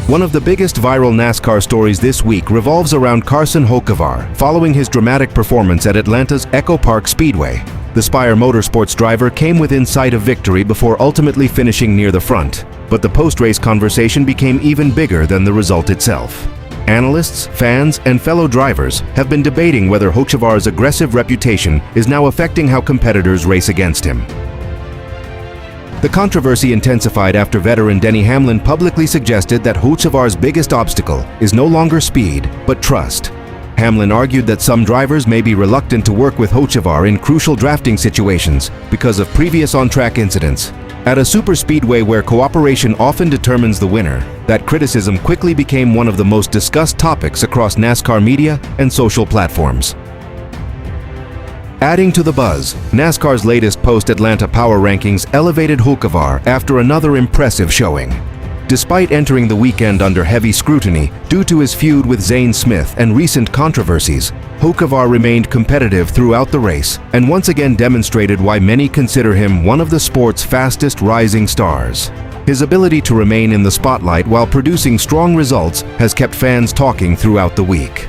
One of the biggest viral NASCAR stories this week revolves around Carson Hocevar following his dramatic performance at Atlanta's EchoPark Speedway. The Spire Motorsports driver came within sight of victory before ultimately finishing near the front, but the post-race conversation became even bigger than the result itself. Analysts, fans, and fellow drivers have been debating whether Hocevar's aggressive reputation is now affecting how competitors race against him. The controversy intensified after veteran Denny Hamlin publicly suggested that Hocevar's biggest obstacle is no longer speed, but trust. Hamlin argued that some drivers may be reluctant to work with Hocevar in crucial drafting situations because of previous on-track incidents. At a superspeedway where cooperation often determines the winner, that criticism quickly became one of the most discussed topics across NASCAR media and social platforms. Adding to the buzz, NASCAR's latest post-Atlanta power rankings elevated Hocevar after another impressive showing. Despite entering the weekend under heavy scrutiny due to his feud with Zane Smith and recent controversies, Hocevar remained competitive throughout the race and once again demonstrated why many consider him one of the sport's fastest rising stars. His ability to remain in the spotlight while producing strong results has kept fans talking throughout the week.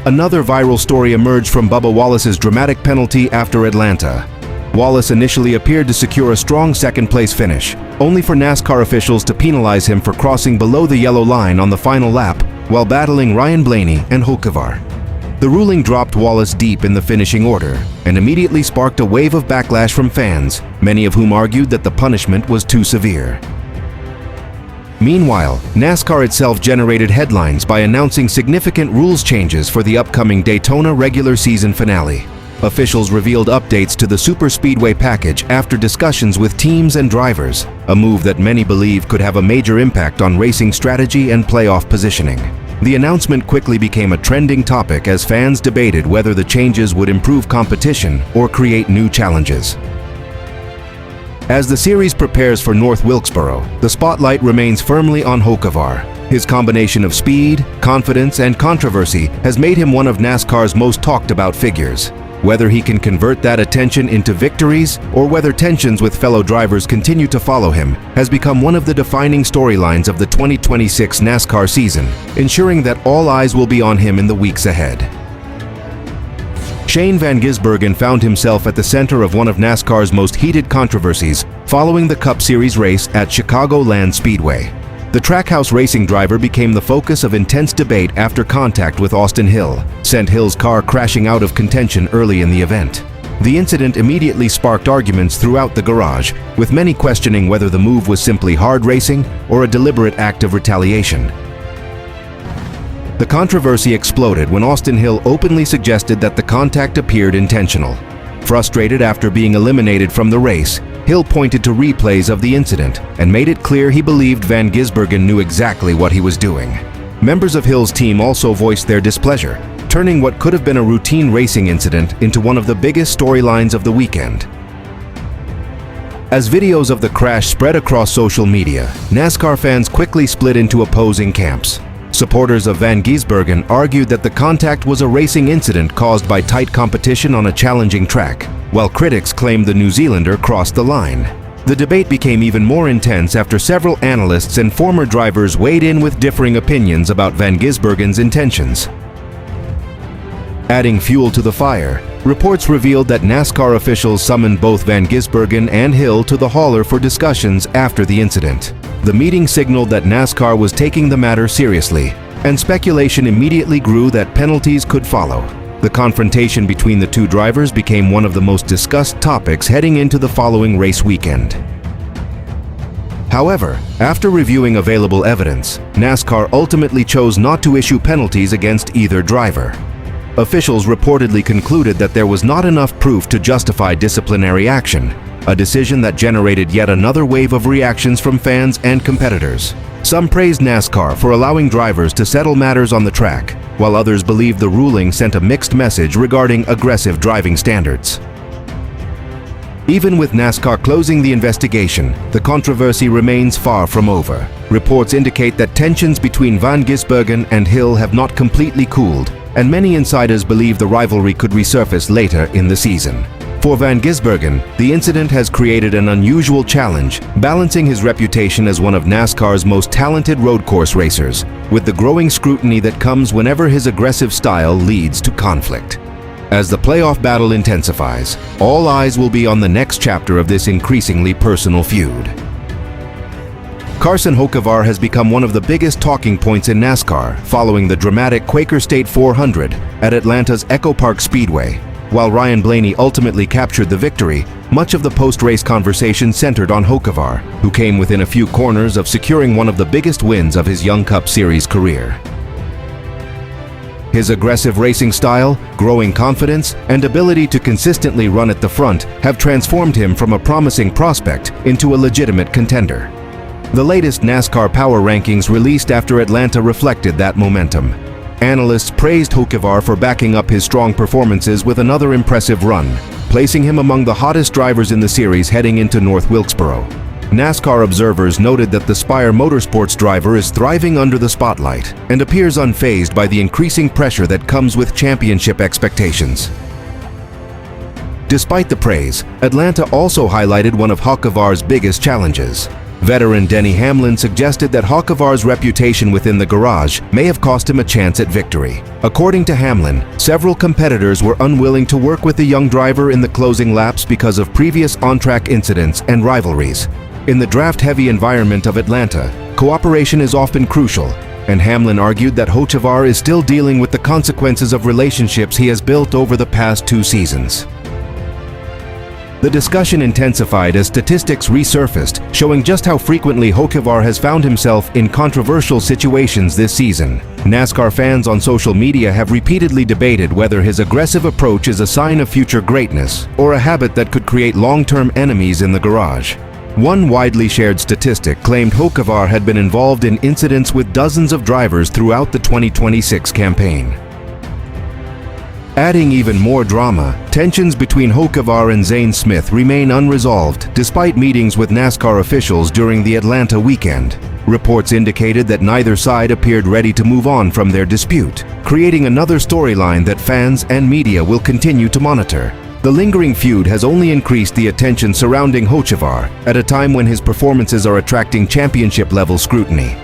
Another viral story emerged from Bubba Wallace's dramatic penalty after Atlanta. Wallace initially appeared to secure a strong second-place finish, only for NASCAR officials to penalize him for crossing below the yellow line on the final lap while battling Ryan Blaney and Hocevar. The ruling dropped Wallace deep in the finishing order and immediately sparked a wave of backlash from fans, many of whom argued that the punishment was too severe. Meanwhile, NASCAR itself generated headlines by announcing significant rules changes for the upcoming Daytona regular season finale. Officials revealed updates to the superspeedway package after discussions with teams and drivers, a move that many believe could have a major impact on racing strategy and playoff positioning. The announcement quickly became a trending topic as fans debated whether the changes would improve competition or create new challenges. As the series prepares for North Wilkesboro, the spotlight remains firmly on Hocevar. His combination of speed, confidence, and controversy has made him one of NASCAR's most talked about figures. Whether he can convert that attention into victories or whether tensions with fellow drivers continue to follow him has become one of the defining storylines of the 2026 NASCAR season, ensuring that all eyes will be on him in the weeks ahead. Shane Van Gisbergen found himself at the center of one of NASCAR's most heated controversies following the Cup Series race at Chicagoland Speedway. The Trackhouse racing driver became the focus of intense debate after contact with Austin Hill sent Hill's car crashing out of contention early in the event. The incident immediately sparked arguments throughout the garage, with many questioning whether the move was simply hard racing or a deliberate act of retaliation. The controversy exploded when Austin Hill openly suggested that the contact appeared intentional. Frustrated after being eliminated from the race, Hill pointed to replays of the incident and made it clear he believed Van Gisbergen knew exactly what he was doing. Members of Hill's team also voiced their displeasure, turning what could have been a routine racing incident into one of the biggest storylines of the weekend. As videos of the crash spread across social media, NASCAR fans quickly split into opposing camps. Supporters of Van Gisbergen argued that the contact was a racing incident caused by tight competition on a challenging track, while critics claimed the New Zealander crossed the line. The debate became even more intense after several analysts and former drivers weighed in with differing opinions about Van Gisbergen's intentions. Adding fuel to the fire, reports revealed that NASCAR officials summoned both Van Gisbergen and Hill to the hauler for discussions after the incident. The meeting signaled that NASCAR was taking the matter seriously, and speculation immediately grew that penalties could follow. The confrontation between the two drivers became one of the most discussed topics heading into the following race weekend. However, after reviewing available evidence, NASCAR ultimately chose not to issue penalties against either driver. Officials reportedly concluded that there was not enough proof to justify disciplinary action, a decision that generated yet another wave of reactions from fans and competitors. Some praised NASCAR for allowing drivers to settle matters on the track, while others believed the ruling sent a mixed message regarding aggressive driving standards. Even with NASCAR closing the investigation, the controversy remains far from over. Reports indicate that tensions between Van Gisbergen and Hill have not completely cooled, and many insiders believe the rivalry could resurface later in the season. For Van Gisbergen, the incident has created an unusual challenge, balancing his reputation as one of NASCAR's most talented road course racers, with the growing scrutiny that comes whenever his aggressive style leads to conflict. As the playoff battle intensifies, all eyes will be on the next chapter of this increasingly personal feud. Carson Hocevar has become one of the biggest talking points in NASCAR following the dramatic Quaker State 400 at Atlanta's EchoPark Speedway. While Ryan Blaney ultimately captured the victory, much of the post-race conversation centered on Hocevar, who came within a few corners of securing one of the biggest wins of his Young Cup Series career. His aggressive racing style, growing confidence, and ability to consistently run at the front have transformed him from a promising prospect into a legitimate contender. The latest NASCAR Power Rankings released after Atlanta reflected that momentum. Analysts praised Hocevar for backing up his strong performances with another impressive run, placing him among the hottest drivers in the series heading into North Wilkesboro. NASCAR observers noted that the Spire Motorsports driver is thriving under the spotlight and appears unfazed by the increasing pressure that comes with championship expectations. Despite the praise, Atlanta also highlighted one of Hocevar's biggest challenges. Veteran Denny Hamlin suggested that Hocevar's reputation within the garage may have cost him a chance at victory. According to Hamlin, several competitors were unwilling to work with the young driver in the closing laps because of previous on-track incidents and rivalries. In the draft-heavy environment of Atlanta, cooperation is often crucial, and Hamlin argued that Hocevar is still dealing with the consequences of relationships he has built over the past 2 seasons. The discussion intensified as statistics resurfaced, showing just how frequently Hocevar has found himself in controversial situations this season. NASCAR fans on social media have repeatedly debated whether his aggressive approach is a sign of future greatness or a habit that could create long-term enemies in the garage. One widely shared statistic claimed Hocevar had been involved in incidents with dozens of drivers throughout the 2026 campaign. Adding even more drama, tensions between Hocevar and Zane Smith remain unresolved despite meetings with NASCAR officials during the Atlanta weekend. Reports indicated that neither side appeared ready to move on from their dispute, creating another storyline that fans and media will continue to monitor. The lingering feud has only increased the attention surrounding Hocevar at a time when his performances are attracting championship-level scrutiny.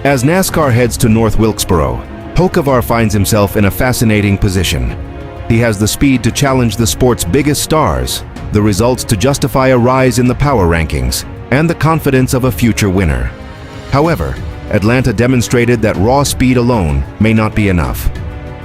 As NASCAR heads to North Wilkesboro, Hocevar finds himself in a fascinating position. He has the speed to challenge the sport's biggest stars, the results to justify a rise in the power rankings, and the confidence of a future winner. However, Atlanta demonstrated that raw speed alone may not be enough.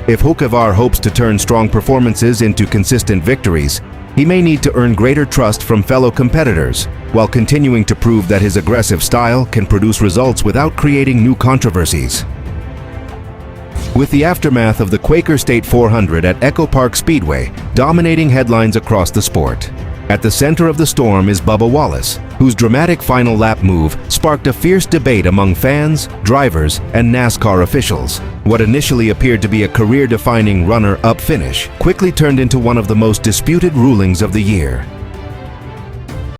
If Hocevar hopes to turn strong performances into consistent victories, he may need to earn greater trust from fellow competitors, while continuing to prove that his aggressive style can produce results without creating new controversies. With the aftermath of the Quaker State 400 at EchoPark Speedway dominating headlines across the sport, at the center of the storm is Bubba Wallace, whose dramatic final lap move sparked a fierce debate among fans, drivers, and NASCAR officials. What initially appeared to be a career-defining runner-up finish quickly turned into one of the most disputed rulings of the year.